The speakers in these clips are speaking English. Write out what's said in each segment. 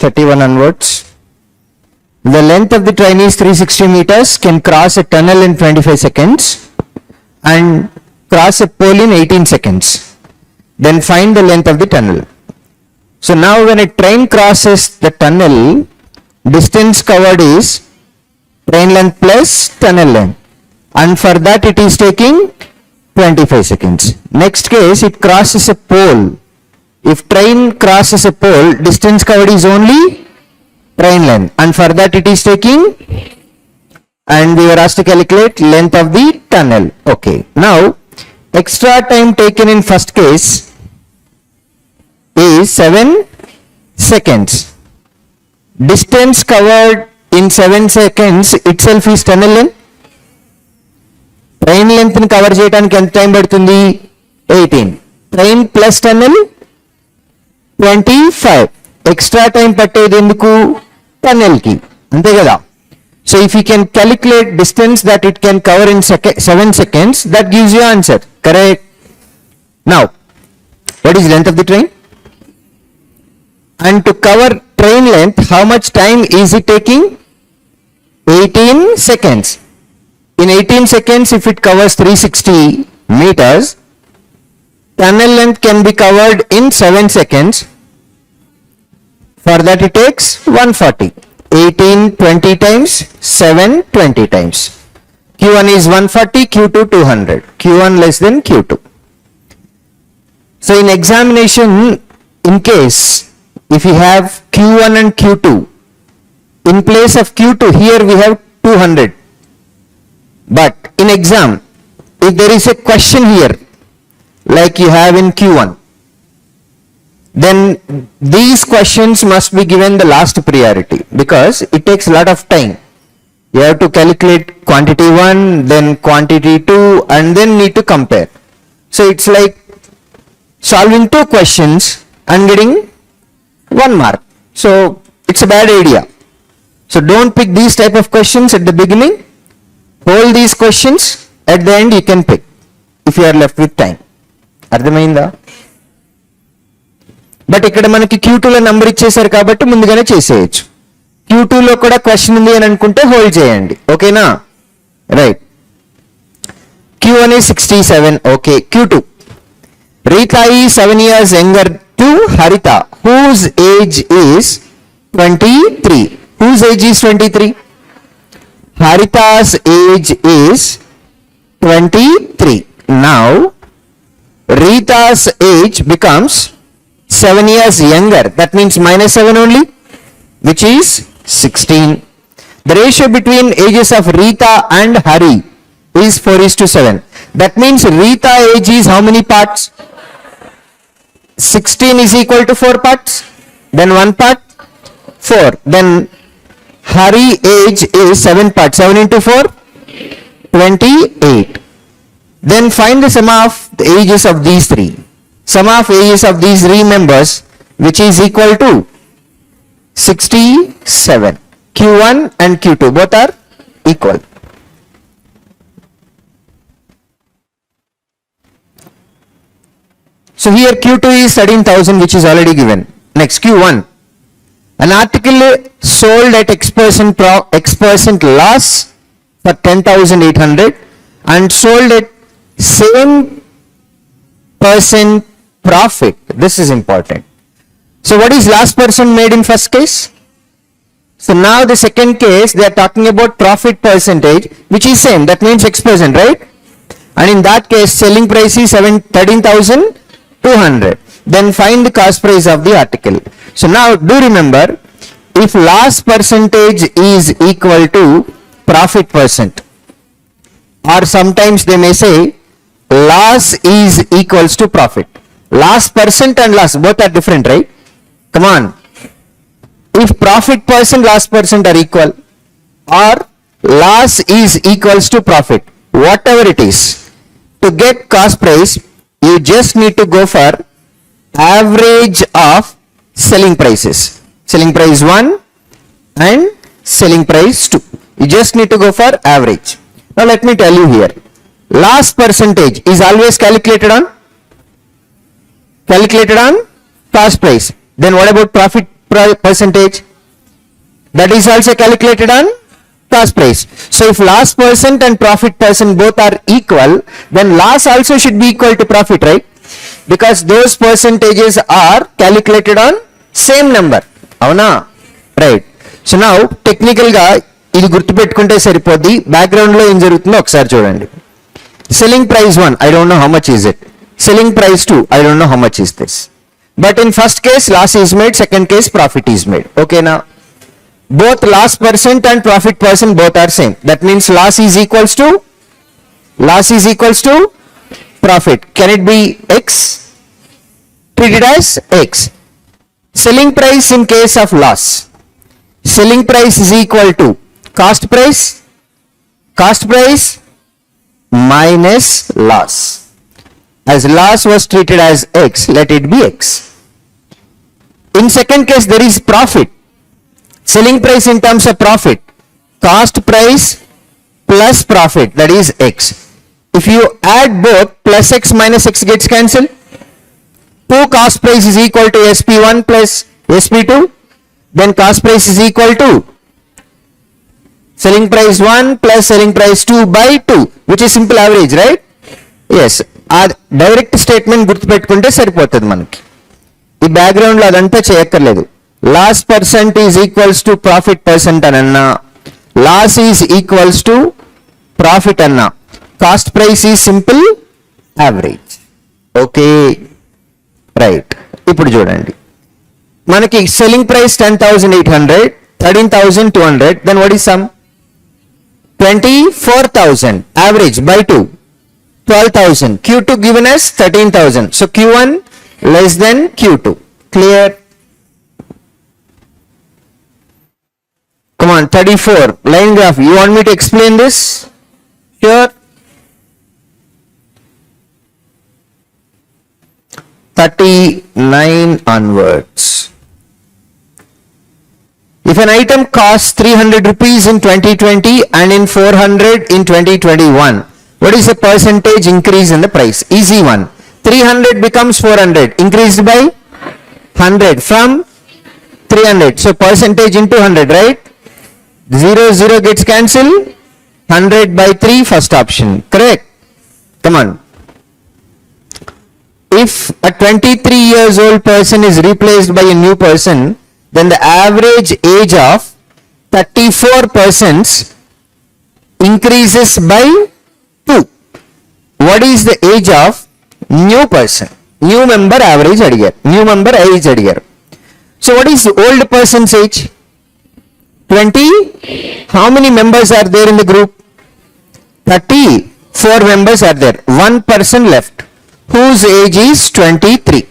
31 onwards. The length of the train is 360 meters, can cross a tunnel in 25 seconds and cross a pole in 18 seconds. Then find the length of the tunnel. So now when a train crosses the tunnel, distance covered is train length plus tunnel length, and for that it is taking 25 seconds. Next case, it crosses a pole. If train crosses a pole, distance covered is only train length, and for that it is taking, and we were asked to calculate length of the tunnel. Okay, now extra time taken in first case is 7 seconds. Distance covered in 7 seconds itself is tunnel length. Train length ni cover cheyadaniki enta time padutundi? 18. Train plus tunnel 25. Extra time pattedi enduku? Tunnel ki. Ante kada. So if you can calculate distance that it can cover in 7 seconds, that gives you answer. Correct? Now, what is length of the train? And to cover train length, how much time is it taking? 18 seconds. In 18 seconds, if it covers 360 meters, tunnel length can be covered in 7 seconds. For that it takes 140. 18 20 times, 7 20 times. Q1 is 140, Q2 200. Q1 less than Q2. So in examination, in case if you have Q1 and Q2, in place of Q2 here we have 200. But in exam, if there is a question here like you have in Q1, then these questions must be given the last priority because it takes a lot of time. You have to calculate quantity 1, then quantity 2, and then need to compare. So it's like solving 2 questions and getting 1 mark. So it's a bad idea. So don't pick these type of questions at the beginning. Hold these questions, at the end you can pick if you are left with time. అర్థమైందా? But ఇక్కడ మనకి Q2లో number ఇచ్చేసారు కాబట్టి ముందుగానే చేసేయచ్చు. Q2లో కూడా question ఉంది అని అనుకుంటే హోల్డ్ చేయండి. ఓకేనా? Right. Q1 is 67. Okay. Q2. Rita is 7 years younger to Harita, whose age is 23. Whose age is 23? Harita's age is 23. Now, Rita's age becomes 7 years younger. That means minus 7 only, which is 16. The ratio between ages of Rita and Hari is 4:7. That means Rita age is how many parts? 16 is equal to 4 parts. Then 1 part, 4. Then Hari age is 7 parts. 7 into 4, 28. Then find the sum of the ages of these 3. Sum of ages of these 3 members, which is equal to 67. Q1 and Q2 both are equal. So here Q2 is 13,000, which is already given. Next Q1. An article sold at X% loss for 10,800 and sold at same percent profit. This is important. So what is last person made in first case? So now the second case they are talking about profit percentage, which is same. That means X%, right? And in that case selling price is 13,200. Then find the cost price of the article. So now do remember, if loss percentage is equal to profit percent, or sometimes they may say loss is equals to profit. Loss percent and loss both are different, right? Come on. If profit percent, loss percent are equal, or loss is equals to profit, whatever it is, to get cost price, you just need to go for average of selling prices. Selling price 1 and selling price 2. You just need to go for average. Now let me tell you here. Loss percentage is always calculated on cost price. Then what about profit percentage. That is also calculated on cost price. So if loss percent and profit percent both are equal, then loss also should be equal to profit, right? Because those percentages are calculated on same number. Avuna? Right. So now technical గా ఇది గుర్తుపెట్టుకుంటే సరిపోద్ది. Background లో ఏం జరుగుతుందో ఒకసారి చూడండి. Selling price 1, I don't know how much is it. Selling price 2, I don't know how much is this. But in first case loss is made, second case profit is made. Okay now. Both loss percent and profit percent both are same. That means loss is equals to profit. Can it be X? Treat it as X. Selling price in case of loss. Selling price is equal to cost price minus loss. As loss was treated as X, let it be X. In second case there is profit. Selling price in terms of profit, cost price plus profit, that is X. If you add both, plus X minus X gets cancelled. 2 cost price is equal to SP1 plus SP2, then cost price is equal to selling price 1 plus selling price 2 by 2, which is simple average, right? Yes, ఆ direct statement గుర్తుపెట్టుకుంటే సరిపోతుంది మనకి. ఈ బ్యాక్గ్రౌండ్లో అదంతా చేయక్కర్లేదు. Loss percent is equals to profit percent anna. Loss is equals to profit anna. Cost price is simple average. Okay. Right. ఇప్పుడు చూడండి. మనకి selling price 10,800, 13,200. Then what is sum? 24,000. Average by 2. 12,000. Q2 given as 13,000. So Q1 less than Q2. Clear? Come on, 34, line graph. You want me to explain this? Sure. 39 onwards. If an item costs 300 rupees in 2020 and in 400 in 2021, what is the percentage increase in the price? Easy one. 300 becomes 400, increased by 100 from 300. So percentage into 100, right? 0 gets cancelled. 100 by 3, first option. Correct? Come on. If a 23 years old person is replaced by a new person, then the average age of 34 persons increases by 2. What is the age of new person? New member average adigaru. New member age adigaru. So what is the old person's age? 20. How many members are there in the group? 34 members are there. One person left whose age is 23.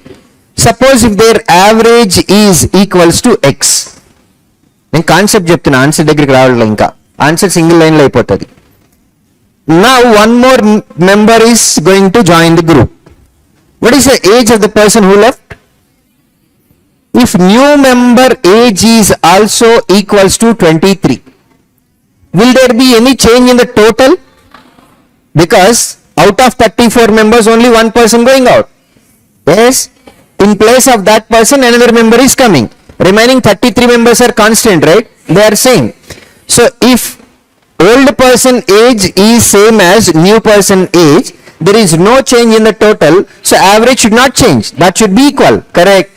Suppose if their average is equals to X. నేను concept చెప్తున్నా, answer దగ్గరికి రావాలి. ఇంకా answer single line లో అయిపోతుంది. Now one more member is going to join the group. What is the age of the person who left? If new member age is also equals to 23, will there be any change in the total? Because out of 34 members only one person going out. Yes, in place of that person another member is coming. Remaining 33 members are constant, right? They are same. So if old person age is same as new person age, there is no change in the total, so average should not change. That should be equal. Correct?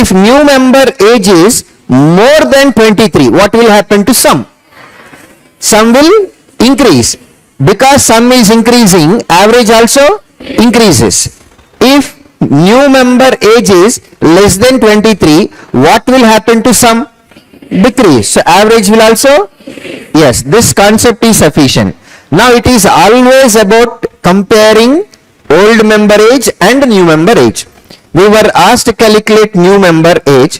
If new member age is more than 23, what will happen to sum? Sum will increase. Because sum is increasing, average also increases. If new member age is less than 23, what will happen to sum? Decrease. So average will also, yes, this concept is sufficient. Now it is always about comparing old member age and new member age. We were asked to calculate new member age.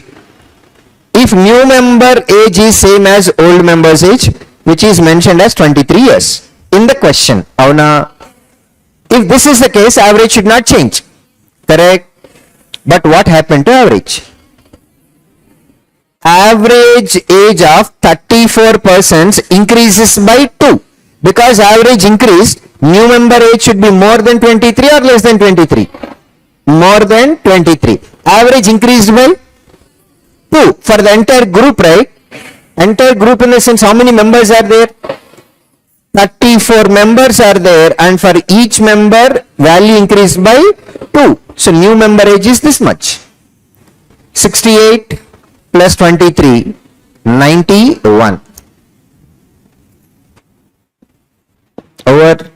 If new member age is same as old member's age, which is mentioned as 23 years in the question. Avuna? If this is the case, average should not change. Correct? But what happened to average? Average age of 34 persons increases by 2. Because average increased, new member age should be more than 23 or less than 23? More than 23. Average increased by 2 for the entire group, right? Entire group in the sense, how many members are there? 34 members are there, and for each member value increased by 2. So new member age is this much. 68 plus 23, 91. Over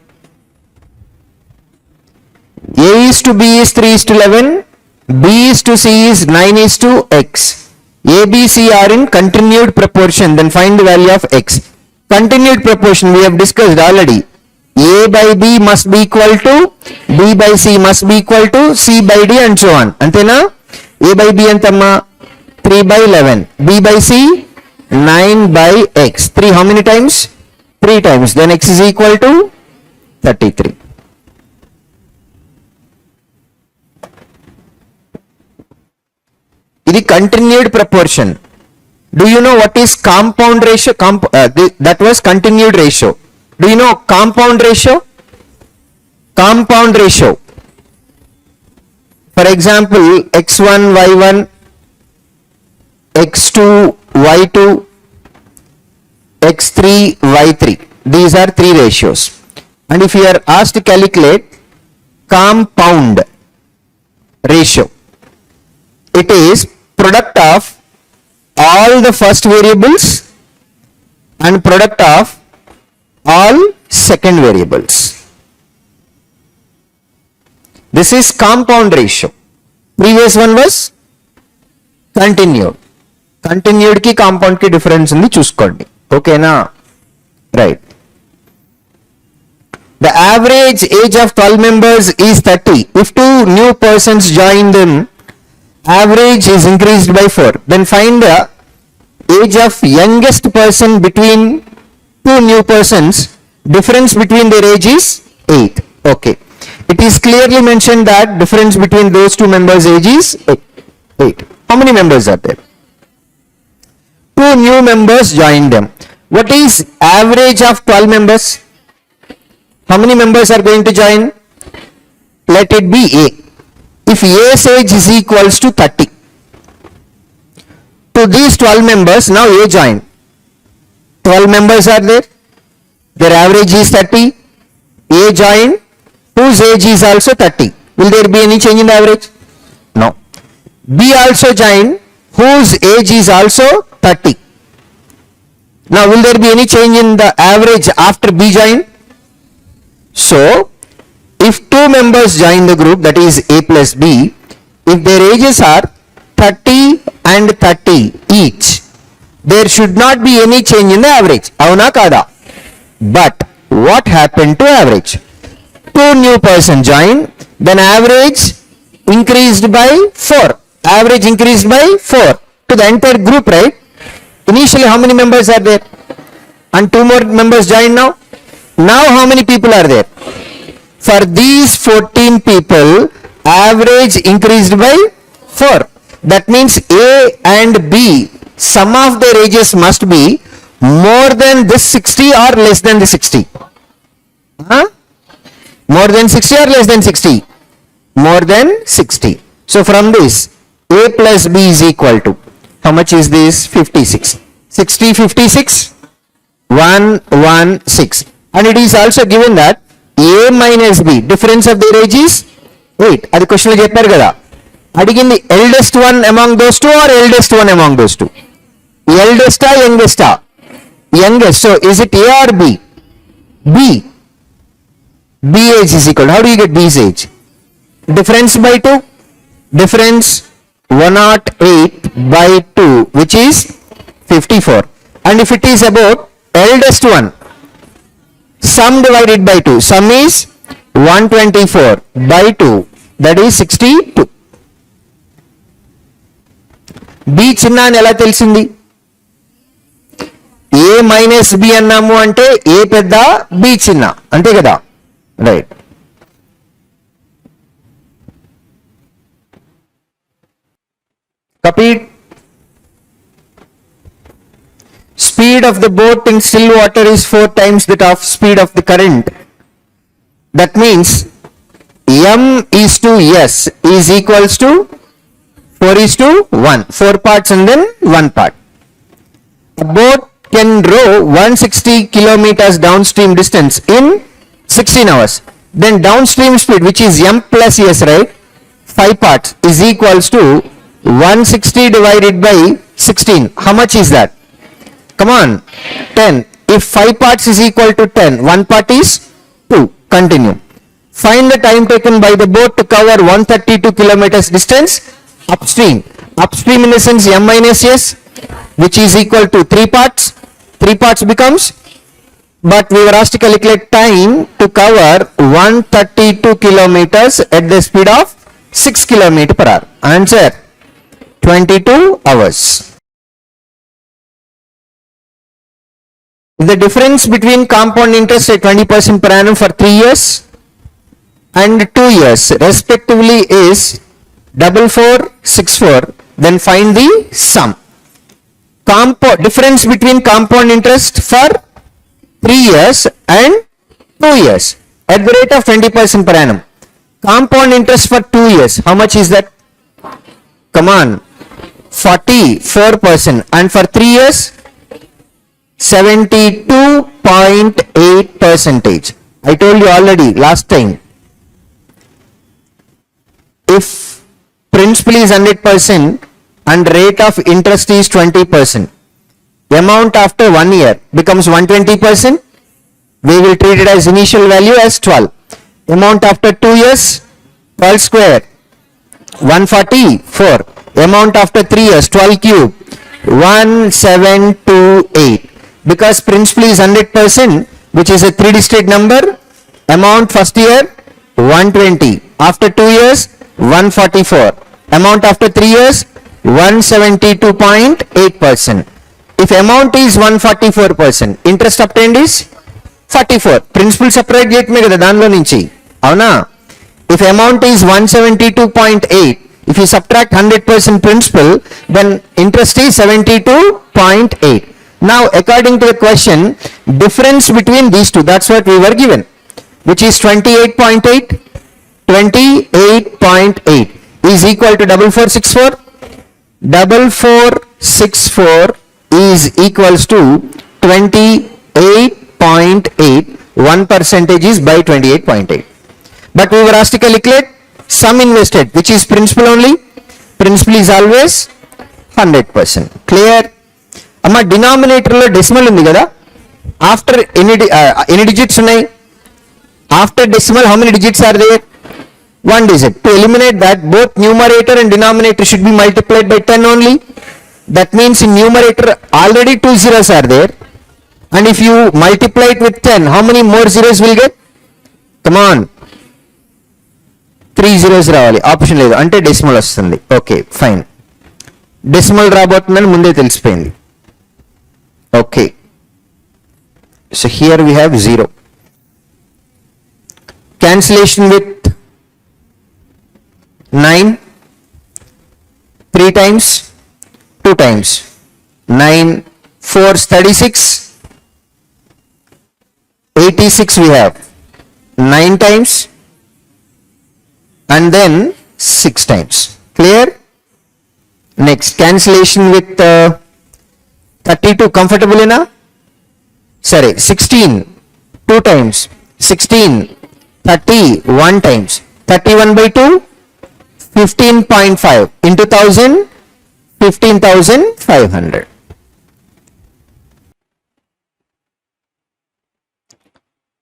A is to B is 3 is to 11, B is to C is 9 is to X. A, B, C are in continued proportion, then find the value of X. Continued proportion we have discussed already. A by B must be equal to, B by C must be equal to, C by D and so on. Antena? A by B antamma 3 by 11, B by C 9 by X. 3 how many times? 3 times. Then X is equal to 33. This is continued proportion. Do you know what is compound ratio? That was continued ratio. Do you know compound ratio? Compound ratio. For example, x1, y1, x2, y2, x3, y3. These are 3 ratios. And if you are asked to calculate compound ratio, it is product of all the first variables and product of all second variables. This is compound ratio. Previous one was continued. Continued ki compound ki difference undi chuskondi. Okay na? Right. The average age of 12 members is 30. If 2 new persons join them, average is increased by 4. Then find the age of youngest person between 2 new persons. Difference between their age is 8. Okay. It is clearly mentioned that difference between those 2 members' age is 8. How many members are there? 2 new members join them. What is average of 12 members? How many members are going to join? Let it be A. If A's age is equals to 30, to these 12 members, now A join. 12 members are there. Their average is 30. A join, whose age is also 30. Will there be any change in the average? No. B also join, whose age is also 30. Now, will there be any change in the average after B join? So, if 2 members join the group, that is A plus B, if their ages are 30 and 30 each, there should not be any change in the average. Avuna kada. But what happened to average? 2 new persons join, then average increased by 4. Average increased by 4 to the entire group, right? Initially, how many members are there? And 2 more members join now. Now, how many people are there? For these 14 people, average increased by 4. That means A and B, sum of their ages must be more than this 60 or less than the 60. Huh? More than 60 or less than 60? More than 60. So from this, A plus B is equal to, how much is this? 56. 60, 56? 116. And it is also given that A minus B, difference of their age is 8. Adi question lo chepparu kada. Adigindi eldest one among those 2 or eldest one among those 2? Eldest or youngest? Youngest. So is it A or B? B. B age is equal. How do you get B's age? Difference by 2. Difference 108 by 2, which is 54. And if it is about eldest one, sum divided by 2. Sum is 124 by 2. That is 62. B చిన్న అని ఎలా తెలిసింది? A minus B అన్నాము అంటే A పెద్ద B చిన్న, అంతే కదా? Right. Copied. Speed of the boat in still water is 4 times that of speed of the current. That means M is to S is equals to 4:1. 4 parts and then 1 part. A boat can row 160 kilometers downstream distance in 16 hours. Then downstream speed, which is m plus s, right? 5 parts is equals to 160 divided by 16. How much is that? Come on, 10. If 5 parts is equal to 10, 1 part is 2. Continue. Find the time taken by the boat to cover 132 kilometers distance upstream. Upstream in the sense m minus s, which is equal to 3 parts. 3 parts becomes, but we were asked to calculate time to cover 132 kilometers at the speed of 6 km per hour. Answer, 22 hours. The difference between compound interest at 20% per annum for 3 years and 2 years respectively is 4464. Then find the sum. Difference between compound interest for 3 years and 2 years at the rate of 20% per annum. Compound interest for 2 years, how much is that? Come on, 44%, and for 3 years 72.8%. I told you already last time, if principal is 100% and rate of interest is 20%, amount after 1 year becomes 120%. We will treat it as initial value as 12. Amount after 2 years, 12 square, 144. Amount after 3 years, 12 cube, 1728. Because principal is 100%, which is a 3-digit number, amount first year 120. After 2 years, 144. Amount after 3 years, 172.8%. If amount is 144%, interest obtained is 44. Principal separate gate me kada danlo nunchi. Avuna? If amount is 172.8, if you subtract 100% principal, then interest is 72.8. Now, according to the question, difference between these two, that's what we were given, which is 28.8. 28.8 is equal to 4464. 4464 is equals to 28.8. 1% is by 28.8. But we were asked to calculate sum invested, which is principal only. Principal is always 100%. Clear? Amma denominator lo decimal undi kada. After any digits unnai? After decimal, how many digits are there? 1 digit. To eliminate that, both numerator and denominator should be multiplied by 10 only. That means in numerator already 2 zeros are there. And if you multiply it with 10, how many more zeros will get? Come on. 3 zeros రావాలి. Option లేదు అంటే decimal వస్తుంది. Okay fine. Decimal రాబోతుందని ముందే తెలిసిపోయింది. Okay. So here we have 0. Cancellation with 9, 3 times, 2 times. 9 4 36, 86 we have 9 times and then 6 times. Clear? Next, cancellation with 32, comfortable enough? Sorry, 16 2 times, 16 30 1 times, 31 by 2 15.5 into 1000, 15,500.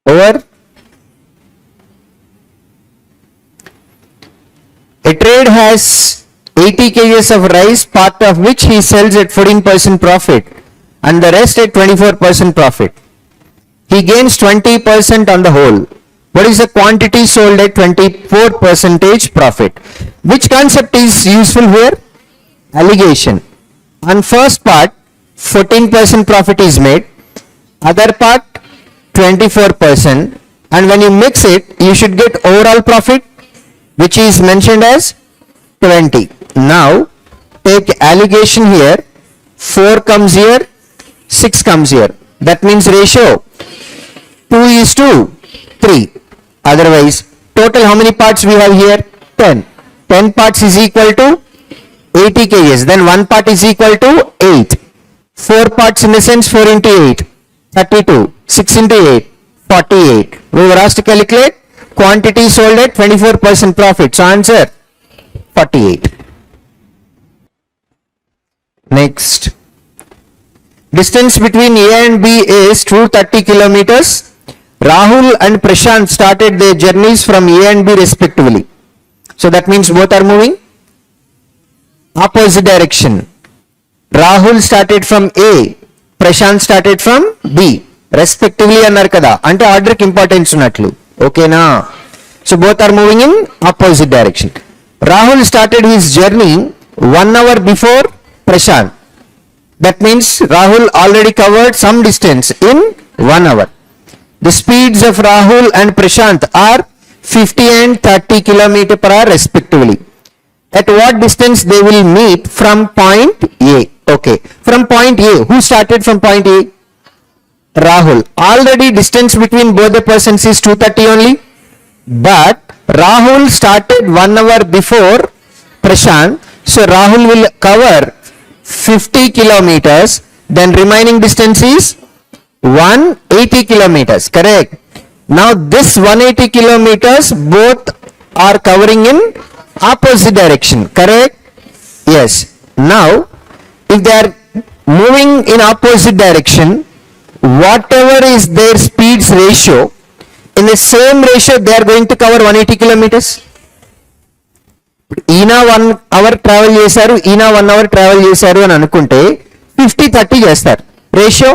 Over. A trade has 80 kgs of rice, part of which he sells at 14% profit and the rest at 24% profit. He gains 20% on the whole. What is the quantity sold at 24% profit? Which concept is useful here? Allegation. On first part, 14% profit is made. Other part, 24%. And when you mix it, you should get overall profit, which is mentioned as 20. Now, take allegation here. 4 comes here, 6 comes here. That means ratio 2:3. Otherwise, total how many parts we have here? 10. 10 parts is equal to 80 kgs. Then 1 part is equal to 8. 4 parts in the sense 4 into 8, 32. 6 into 8, 48. We were asked to calculate quantity sold at 24% profit. So answer 48. Next. Distance between A and B is 230 kilometers. Rahul and Prashant started their journeys from A and B respectively. So that means both are moving opposite direction. Rahul started from A, Prashant started from B respectively అన్నారు కదా, అంటే order కి importance ఉన్నట్లు. ఓకేనా? So both are moving in opposite direction. Rahul started his journey 1 hour before Prashant. That means Rahul already covered some distance in 1 hour. The speeds of Rahul and Prashant are 50 and 30 km/h respectively. At what distance they will meet from point A? Okay, from point A. Who started from point A? Rahul. Already distance between both the persons is 230 only. But Rahul started 1 hour before Prashant. So Rahul will cover 50 kilometers. Then remaining distance is 180 kilometers. Correct? Now this 180 kilometers both are covering in opposite direction. Correct? Yes. Now if they are moving in opposite direction, whatever is their speeds ratio, in the same ratio they are going to cover 180 kilometers. ఈయన 1 hour travel చేశారు, ఈయన 1 hour travel చేశారు అని అనుకుంటే 50-30 చేస్తారు. Ratio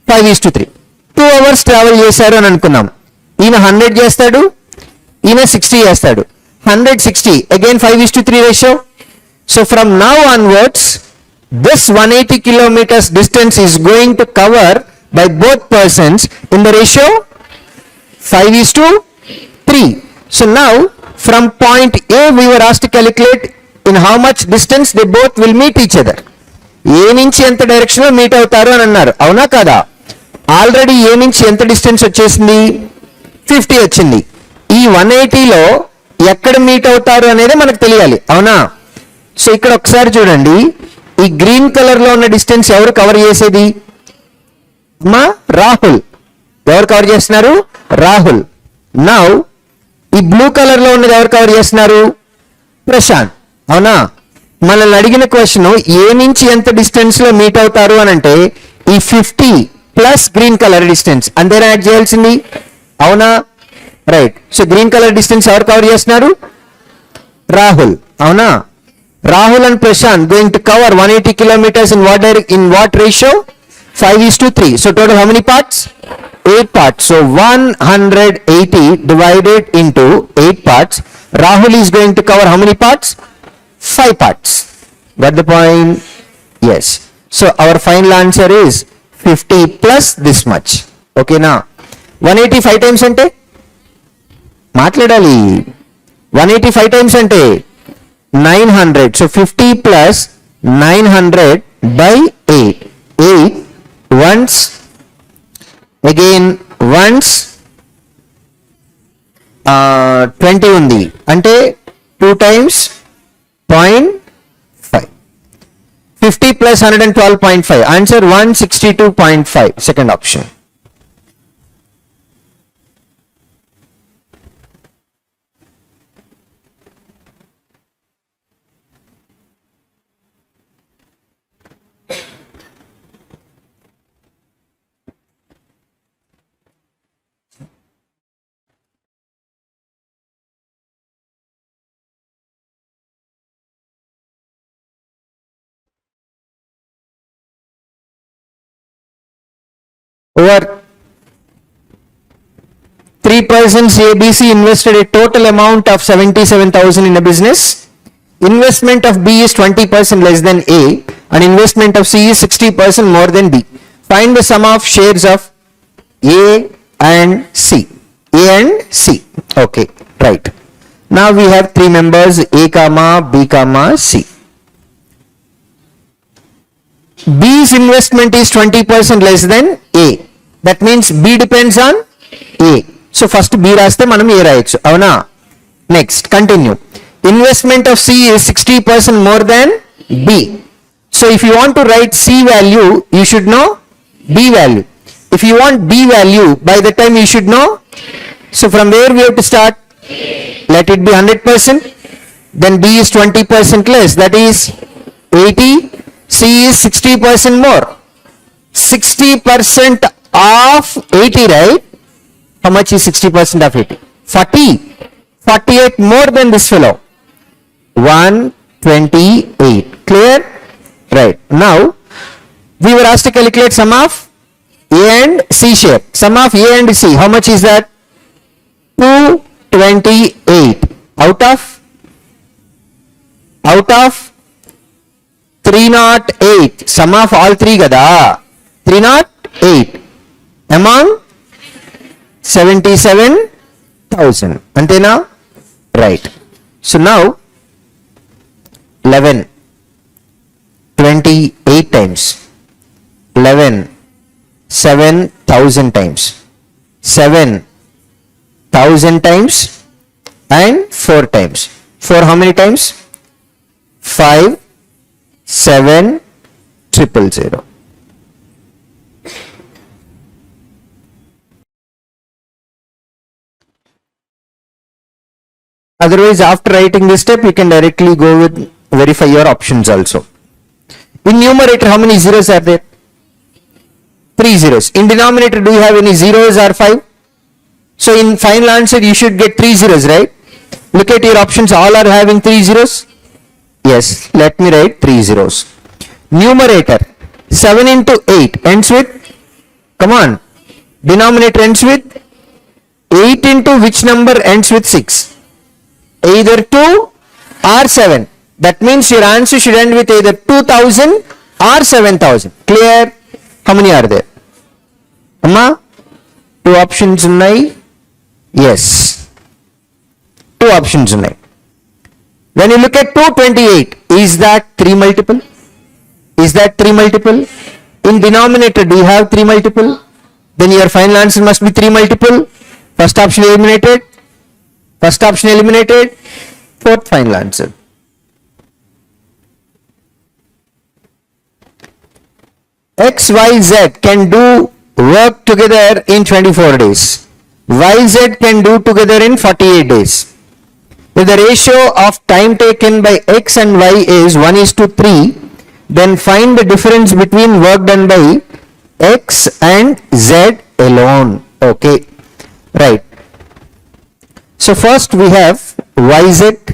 5:3. 2 hours travel చేశారు అని అనుకున్నాం. ఈయన 100 చేస్తాడు, ఈయన 60 చేస్తాడు. 100-60 again 5:3 ratio. So from now onwards this 180 kilometers distance is going to cover by both persons in the ratio 5:3. So now from point A we were asked to calculate in how much distance they both will meet each other. ఏ నుంచి ఎంత direction లో meet అవుతారు అని అన్నారు. అవునా కదా? Already ఏ నుంచి ఎంత డిస్టెన్స్ వచ్చేసింది? 50 వచ్చింది. ఈ 180లో ఎక్కడ మీట్ అవుతారు అనేది మనకు తెలియాలి. అవునా? సో ఇక్కడ ఒకసారి చూడండి, ఈ గ్రీన్ కలర్ లో ఉన్న డిస్టెన్స్ ఎవరు కవర్ చేసేది? అమ్మా రాహుల్. ఎవరు కవర్ చేస్తున్నారు? రాహుల్. నౌ ఈ బ్లూ కలర్ లో ఉన్నది ఎవరు కవర్ చేస్తున్నారు? ప్రశాంత్. అవునా? మనల్ని అడిగిన క్వశ్చన్ ఏ నుంచి ఎంత డిస్టెన్స్ లో మీట్ అవుతారు అని అంటే ఈ 50 ప్లస్ గ్రీన్ కలర్ డిస్టెన్స్ అంతేనా యాడ్ చేయాల్సింది. అవునా? Right. So green colour distance ఎవరు కవర్ చేస్తున్నారు? రాహుల్. అవునా? Rahul and Prashant going to cover 180 kilometers in what ratio? 5:3. So total how many parts? 8 parts. So 180 divided into 8 parts. Rahul is going to cover how many parts? 5 parts. Got the point? Yes. So our final answer is 50 plus this much. Okay na? 185 times ante? మాట్లాడాలి. 185 times ante 900. So 50 plus 900 by 8. 8 once, again once 20 ఉంది అంటే 2 times 0.5. 50 plus 112.5. Answer 162.5. Second option. Over 3 persons ABC invested a total amount of 77,000 in a business. Investment of B is 20% less than A and investment of C is 60% more than B. Find the sum of shares of A and C. A and C. Okay, right. Now we have 3 members A comma B comma C. B's investment is 20% less than A. That means B depends on A. So first B రాస్తే మనం A రాయొచ్చు. అవునా? Next, continue. investment of C is 60% more than B. So if you want to write C value, you should know B value. If you want B value, by the time you should know. So from where we have to start? Let it be 100%. Then B is 20% less. That is 80. C is 60% more. 60% of 80, right? How much is 60% of 80? 40. 48 more than this fellow. 128. Clear? Right. Now, we were asked to calculate sum of A and C share. Sum of A and C. How much is that? 228. Out of 308. Sum of all three gada. 308. Among 77,000. Antena? Right. So now 11 28 times 11 7,000 times 7,000 times and 4 times. 4 how many times? 5 7 000. Otherwise, after writing this step, you can directly go with verify your options also. In numerator, how many zeros are there? 3 zeros. In denominator, do you have any zeros or 5? So in final answer, you should get 3 zeros, right? Look at your options, all are having 3 zeros. Yes, let me write 3 zeros. Numerator, 7 into 8 ends with, come on, denominator ends with 8 into which number ends with 6? Either 2 or 7. That means your answer should end with either 2000 or 7000. Clear? How many are there? Amma? 2 options unnai? Yes. 2 options unnai. When you look at 228, is that 3 multiple? Is that 3 multiple? In denominator, do you have 3 multiple? Then your final answer must be 3 multiple. First option eliminated. First option eliminated. Fourth final answer. X, Y, Z can do work together in 24 days. Y, Z can do together in 48 days. If the ratio of time taken by X and Y is 1:3, then find the difference between work done by X and Z alone. Okay, right. So first we have YZ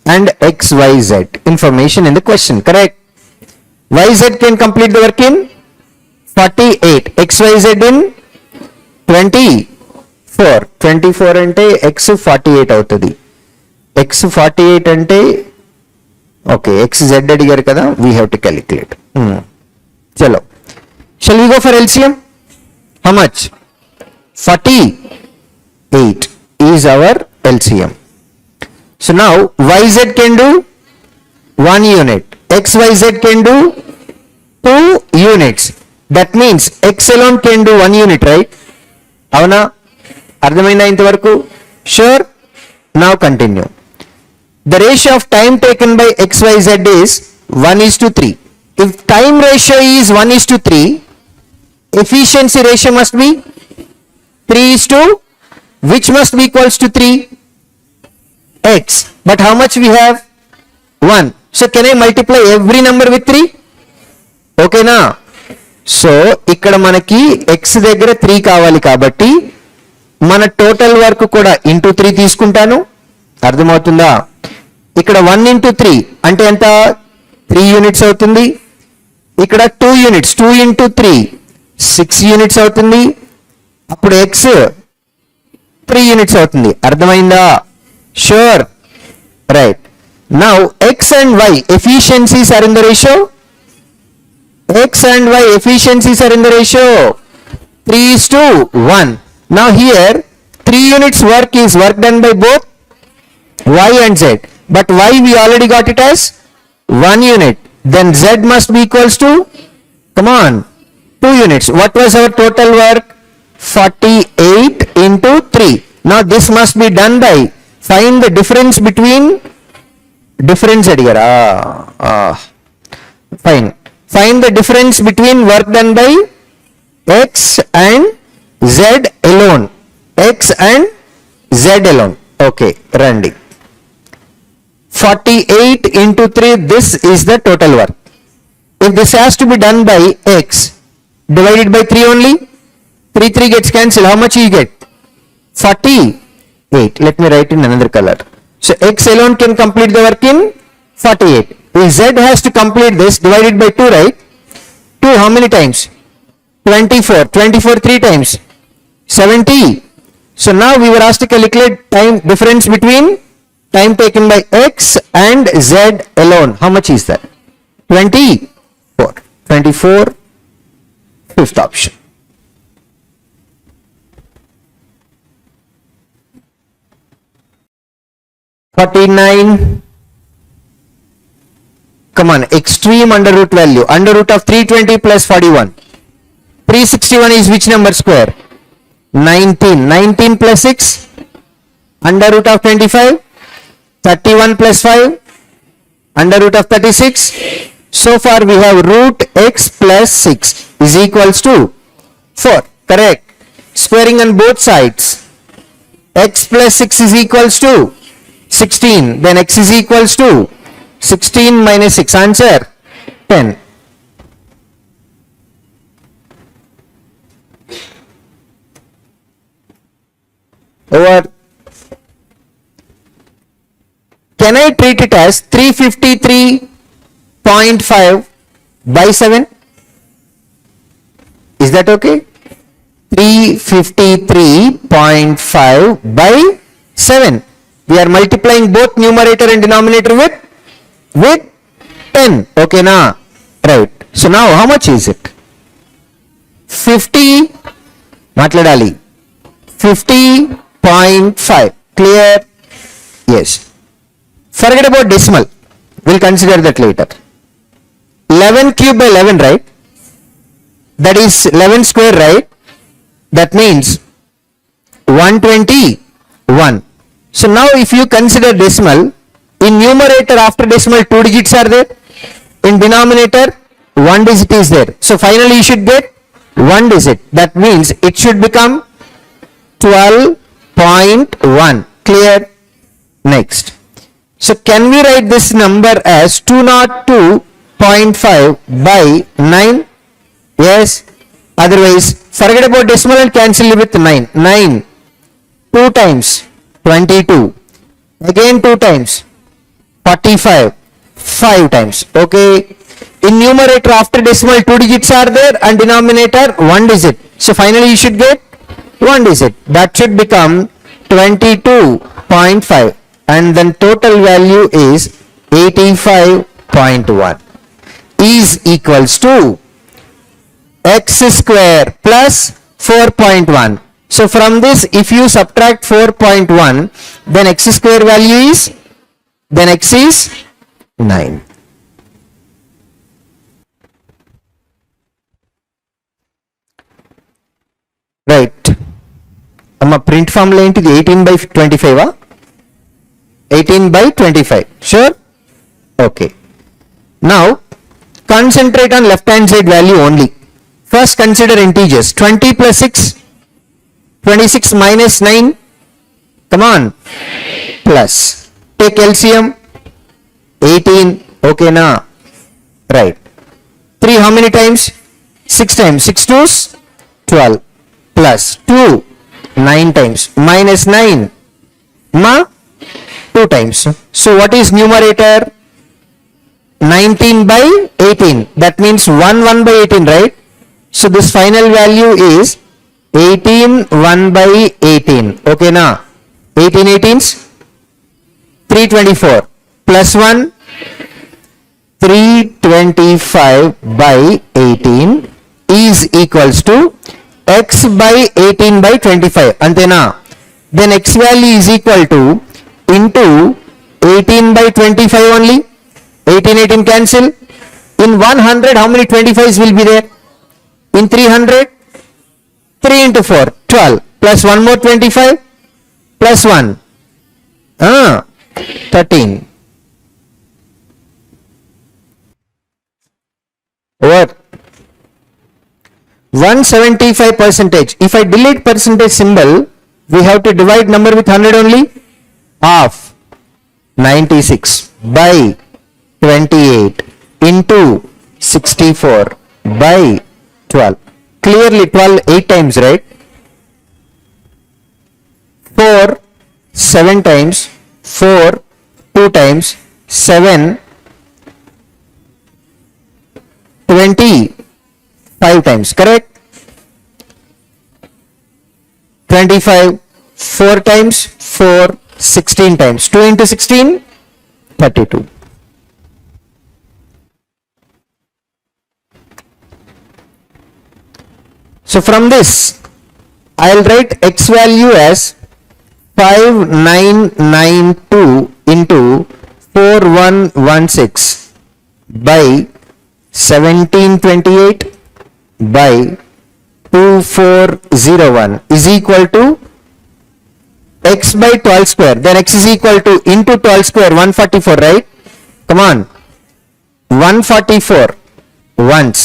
and XYZ information in the question, correct? YZ can complete the work in 48, XYZ in 24. 24 ante X 48 avutadi. X 48 ante okay, XZ adigaru kada, we have to calculate. Chalo. Shall we go for LCM? How much? 48 is our LCM. So now YZ can do 1 unit, XYZ can do 2 units. That means X alone can do 1 unit, right? Avana? Ardhamainda intavaraku? Sure? Now continue. The ratio of time taken by XYZ is 1:3. If time ratio is 1:3, efficiency ratio must be 3:, which must be equals to 3? X. But how much we have? 1. So can I multiply every number with 3? Okay na? So ikkada manaki X దగ్గర 3 కావాలి కాబట్టి మన total work కూడా into 3 తీసుకుంటాను. అర్థమవుతుందా? ఇక్కడ 1 into 3 అంటే ఎంత? 3 యూనిట్స్ అవుతుంది. ఇక్కడ 2 యూనిట్స్, 2 into 3 6 యూనిట్స్ అవుతుంది. అప్పుడు X 3 యూనిట్స్ అవుతుంది. అర్థమైందా? Sure. Right. Now X and Y efficiencies are in the ratio. X and Y efficiencies are in the ratio 3:1. Now here 3 units work is work done by both Y and Z. But Y we already got it as 1 unit. Then Z must be equals to, come on, 2 units. What was our total work? 48 into 3. Now this must be done by find the difference between difference అడిగారా find the difference between work done by x and z alone. X and z alone. Okay, రండి. 48 into 3, this is the total work. If this has to be done by x divided by 3 only, 3 gets cancelled. How much you get? 48. Let me write in another color. So x alone can complete the work in 48. If z has to complete this, divided by 2, right? 2 how many times? 24. 24 3 times. 70. So now we were asked to calculate time difference between time taken by x and z alone. How much is that? 24. 24, fifth option. $49. Come on, extreme under root value. Under root of 320 plus 41. 361 is which number square? 19. 19 plus 6. Under root of 25. 31 plus 5. Under root of 36. So far we have root x plus 6 is equals to 4. Correct. Squaring on both sides. X plus 6 is equals to 16. Then x is equals to 16 minus 6. Answer 10. Over. Can I treat it as 353.5 by 7? Is that okay? 353.5 by 7. We are multiplying both numerator and denominator with 10. Okay na? Right. So now how much is it? 50. Matladali. 50.5. Clear? Yes. Forget about decimal. We'll consider that later. 11 cube by 11, right? That is 11 square, right? That means 121. So now if you consider decimal, in numerator after decimal 2 digits are there. In denominator 1 digit is there. So finally you should get 1 digit. That means it should become 12.1. Clear? Next. So can we write this number as 202.5 by 9? Yes. Otherwise, forget about decimal and cancel it with 9. 9. 2 times 22. Again 2 times 45. 5 times. Okay. In numerator after decimal 2 digits are there and denominator 1 digit. So finally you should get 1 digit. That should become 22.5. And then total value is 85.1 is equals to x square plus 4.1. So from this, if you subtract 4.1, then x square value is, then x is 9. Right. Amma print form lo enti 18 by 25 18 by 25. Sure? Okay. Now, concentrate on left hand side value only. First consider integers. 20 plus 6. 26 minus 9. Come on. Plus. Take LCM. 18. Okay na. Right. 3 how many times? 6 times. 6 twos 12. Plus 2. 9 times. Minus 9. Ma? 2 times. So what is numerator? 19 by 18. That means 1 by 18, right? So this final value is 1 by 18. Okay na? 18 18s. 324 plus 1. 325 by 18 is equals to x by 18 by 25. Antena? Then x value is equal to into 18 by 25 only. 18 18 cancel. In 100 how many 25s will be there? In 300 3 into 4 12 plus 1 more 25 plus 1 13 over 175 percentage. If I delete percentage symbol, we have to divide number with 100 only. Half 96 by 28 into 64 by 12. Clearly 12 8 times, right? 4 7 times, 4 2 times, 7 25 times, correct? 25 4 times, 4 16 times, 2 into 16 32. So from this I'll write x value as 5992 into 4116 by 1728 by 2401 is equal to x by 12 square. Then x is equal to into 12 square 144, right? Come on, 144 once.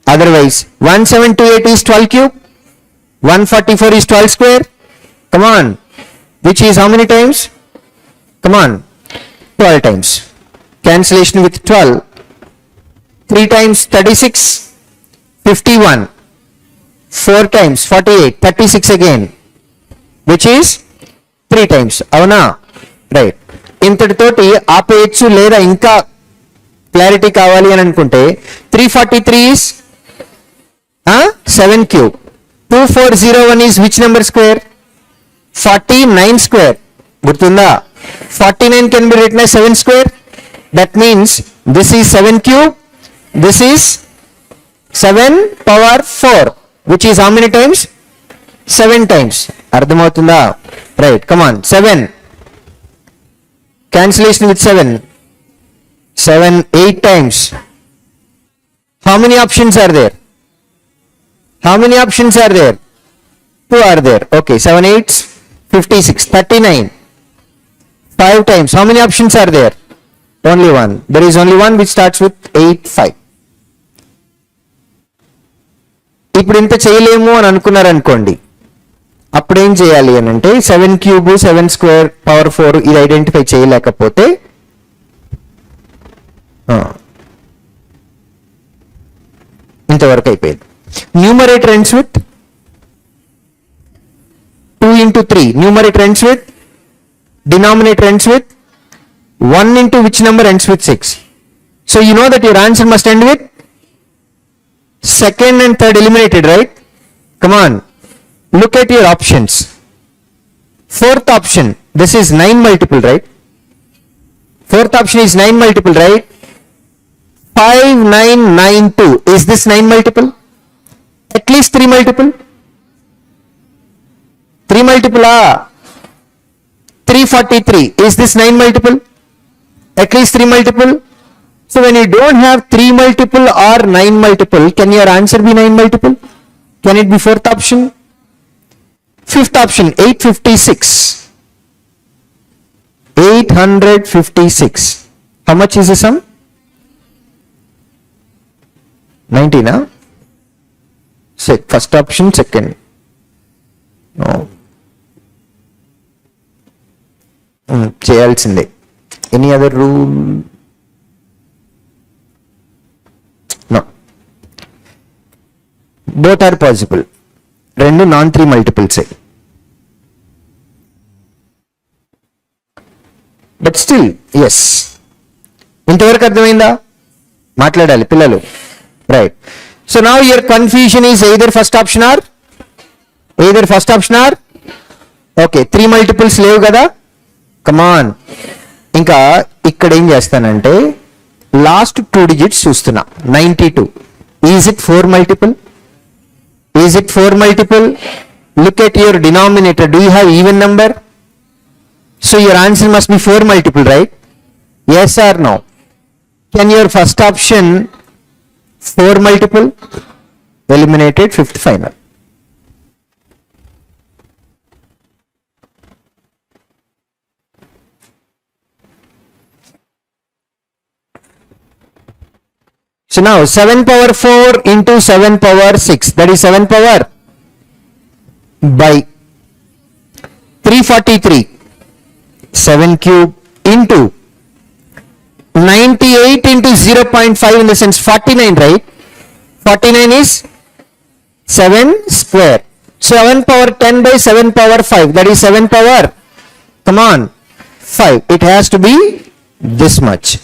Otherwise 178 is 12 cube, 144 is 12 square. Come on, which is how many times? Come on, 12 times. Cancellation with 12. 3 times 36, 51. 4 times 48, 36 again, which is 3 times. Avuna? Right. ఇంతటితోటి ఆపేయచ్చు, లేదా ఇంకా clarity కావాలి అని అనుకుంటే 343 is 7 cube. 2401 is which number square? 49 square. Gurtunda? 49 can be written as 7 square. That means this is 7 cube, this is 7 power 4, which is how many times? 7 times. Ardhamautunda? Right, come on, 7. Cancellation with 7. 7 8 times. How many options are there? How many options are there? 2 are there. Okay, 7 8s 56, 39. 5 times. How many options are there? Only one. There is only one which starts with 8 5. ఇప్పుడు ఇంత చేయలేము అని అనుకున్నారు అనుకోండి, అప్పుడేం చేయాలి అని అంటే 7 క్యూబ్ 7 స్క్వేర్ పవర్ 4 ఇది ఐడెంటిఫై చేయలేకపోతే ఇంతవరకు అయిపోయింది. Numerator ends with 2 into 3. Numerator ends with, denominator ends with 1 into which number ends with 6. So you know that your answer must end with second and third eliminated, right? Come on, look at your options. Fourth option, this is 9 multiple, right? Fourth option is 9 multiple, right? 5992, is this 9 multiple? At least 3 multiple. 3 multiple, 343, is this 9 multiple? At least 3 multiple. So when you don't have 3 multiple or 9 multiple, can your answer be 9 multiple? Can it be fourth option? Fifth option, 856. 856. How much is the sum? 19, huh? First option, second. No. చేయాల్సిందే. Any other rule? No. Both are possible. రెండు non 3 multiples. But still, yes. ఇంతవరకు అర్థమైందా? మాట్లాడాలి పిల్లలు. Right. So now your confusion is either first option or okay, 3 multiples లేవు కదా. Come on. ఇంకా ఇక్కడ ఏం చేస్తానంటే లాస్ట్ 2 digits చూస్తున్నా. 92. Is it 4 multiple? Is it 4 multiple? Look at your denominator. Do you have even number? So your answer must be 4 multiple, right? Yes or no? Can your first option 4 multiple? Eliminated, fifth final. So now 7 power 4 into 7 power 6, that is 7 power by 343, 7 cube into 98 into 0.5 in the sense 49, right? 49 is 7 square. 7 power 10 by 7 power 5, that is 7 power, come on, 5. It has to be this much.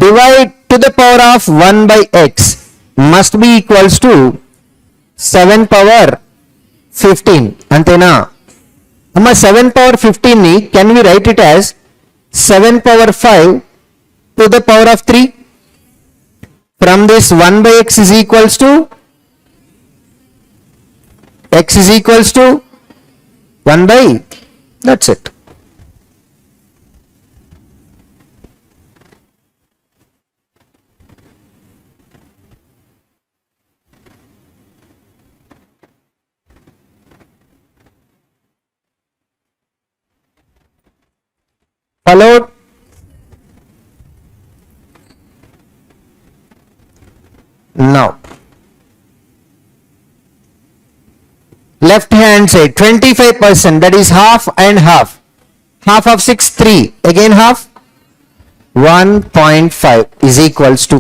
Divide to the power of 1 by x must be equals to 7 power 15. Antena? Amma 7 power 15 ni can we write it as 7 power 5 to the power of 3? From this 1 by x is equals to 1 by, that's it. Followed? Now, left hand side 25%, that is half and half. Half of 6, 3, again half, 1.5 is equals to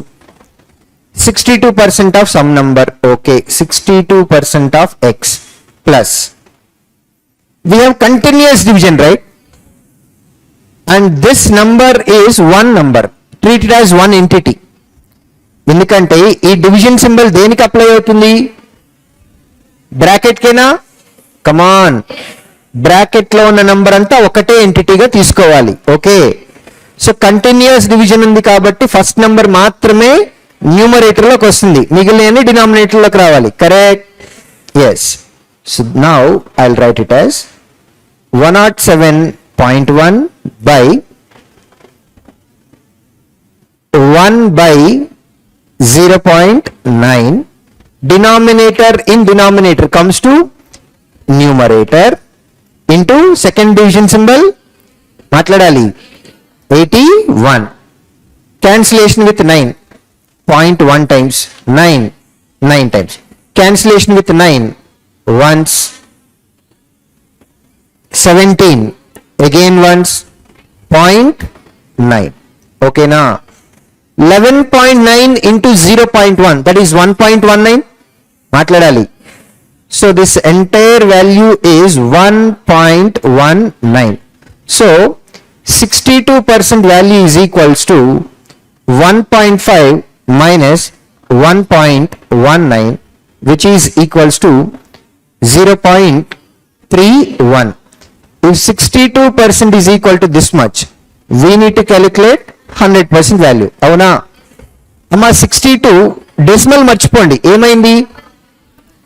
62% of some number. Okay, 62% of x plus, we have continuous division, right? And this number is one number, treat it as one entity. ఎందుకంటే ఈ division symbol దేనికి apply అవుతుంది? Bracket కేనా? కమాన్, bracket లో ఉన్న number అంతా ఒకటే ఎంటిటీగా తీసుకోవాలి. ఓకే, సో కంటిన్యూస్ డివిజన్ ఉంది కాబట్టి ఫస్ట్ నంబర్ మాత్రమే న్యూమరేటర్ లోకి వస్తుంది, మిగిలిన డినామినేటర్ లోకి రావాలి. Correct? Yes. So now I will write it as 107.1 by 1 by 0.9. Denominator in denominator comes to numerator into second division symbol. Matladali 81. Cancellation with 9. 0.1 times 9. 9 times. Cancellation with 9. Once. 17. Again once, 0.9. Okay na? 11.9 into 0.1, that is 1.19. Matladali. So this entire value is 1.19. So 62% value is equals to 1.5 minus 1.19, which is equals to 0.31. If 62% is equal to this much, we need to calculate 100% value. అవునా? అమ్మా 62 decimal మర్చిపోండి, ఏమైంది?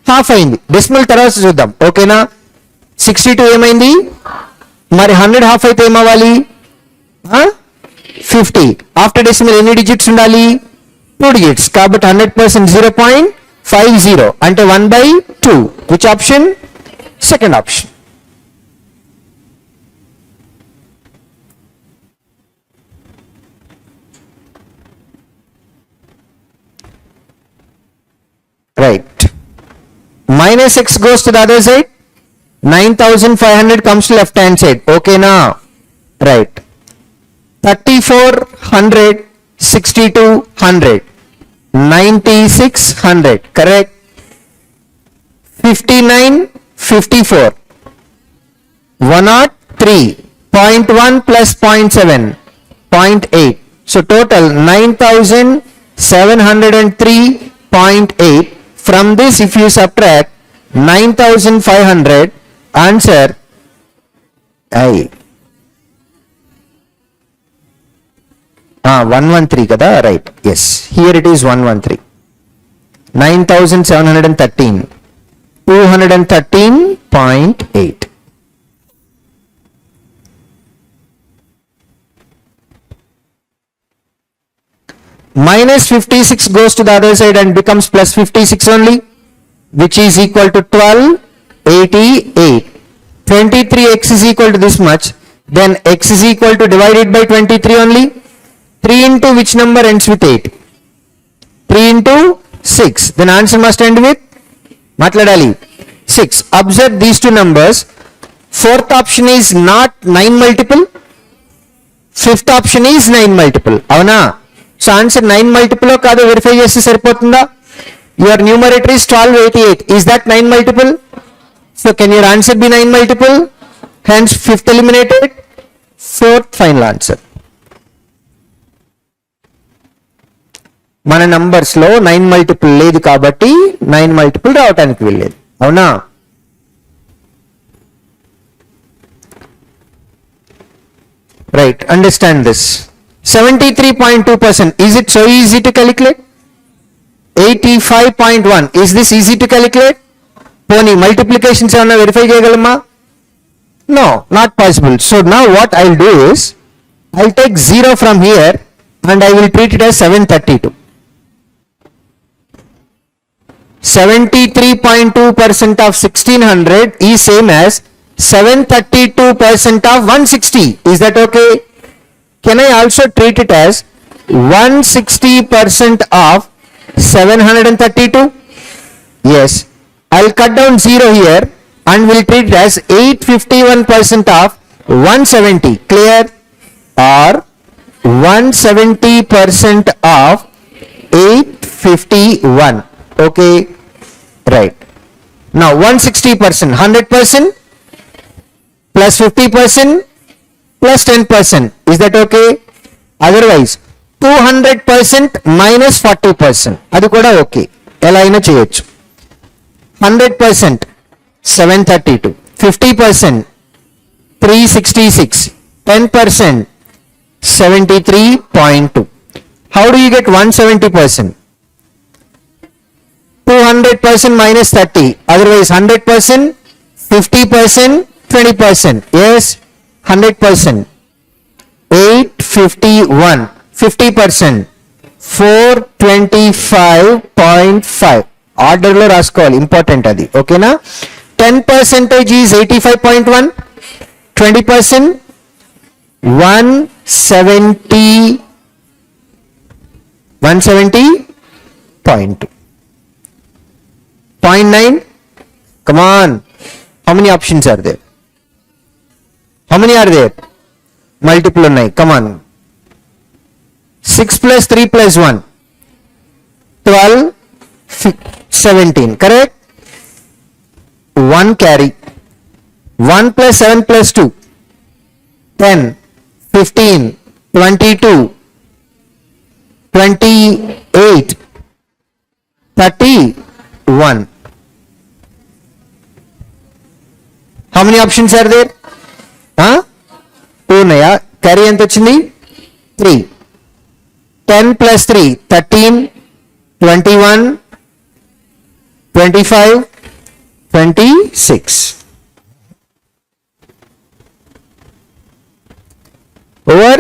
Half అయింది. Decimal తర్వాత చూద్దాం. ఓకేనా? 62 ఏమైంది? మరి 100 హాఫ్ అయితే ఏమవ్వాలి? 50. ఆఫ్టర్ డెసిమల్ ఎన్ని డిజిట్స్ ఉండాలి? 2 డిజిట్స్. కాబట్టి 100% 0.50 అంటే 1/2. Which option? Second option. Right. Minus x goes to the other side. 9,500 comes to left hand side. Okay na? Right. 3,400, 6,200, 9,600. Correct. 59, 54. 103. 0.1 plus 0.7. 0.8. So total 9,703.8. From this, if you subtract 9,500, answer 113 kada? Right. Yes. Here it is 113. 9,713. 213.8. Minus 56 goes to the other side and becomes plus 56 only, which is equal to 1288. 23x is equal to this much, then x is equal to divided by 23 only. 3 into which number ends with 8? 3 into 6. Then answer must end with matladali 6. Observe these two numbers. Fourth option is not 9 multiple. Fifth option is 9 multiple. Avana? So answer 9 multiple kaado verify cheste saripotunda. Your numerator is 1288. Is that 9 multiple? So can your answer be 9 multiple? Hence fifth eliminated. Fourth final answer. మన numbers లో 9 multiple లేదు కాబట్టి 9 multiple రావడానికి వెళ్ళలేదు. అవునా? Right, understand this. 73.2%. Is it so easy to calculate? 85.1. Is this easy to calculate? పోనీ multiplications ఏమన్నా verify చేయగలమా? No, not possible. So now what I'll do is I'll take 0 from here and I will treat it as 732. 73.2% of 1600 is same as 732% of 160. Is that okay? Can I also treat it as 160% of 732? Yes. I'll cut down 0 here and we'll treat it as 851% of 170. Clear? Or 170% of 851. Okay, right. Now 160%, 100% plus 50% plus 10%. Is that okay? Otherwise 200% minus 40%. Adi kuda okay. Ela aina cheyochu. 100% 732, 50% 366, 10% 73.2. How do you get 170%? 200% minus 30. Otherwise 100%, 50%, 20%. Yes, 100%. 851. 50%. 425.5. Order lo raskoవాలి, important adi. Okay na? 10% is 85.1. 20% 170.2. 0.9. Come on. How many options are there? How many are there? Multiple unnai. Come on. 6 plus 3 plus 1. 12, 17. Correct? 1 carry. 1 plus 7 plus 2. 10, 15, 22, 28, 31. How many options are there? 2 naya. Carry ఎంత వచ్చింది? 3. 10 plus 3, 13, 21, 25, 26. Over.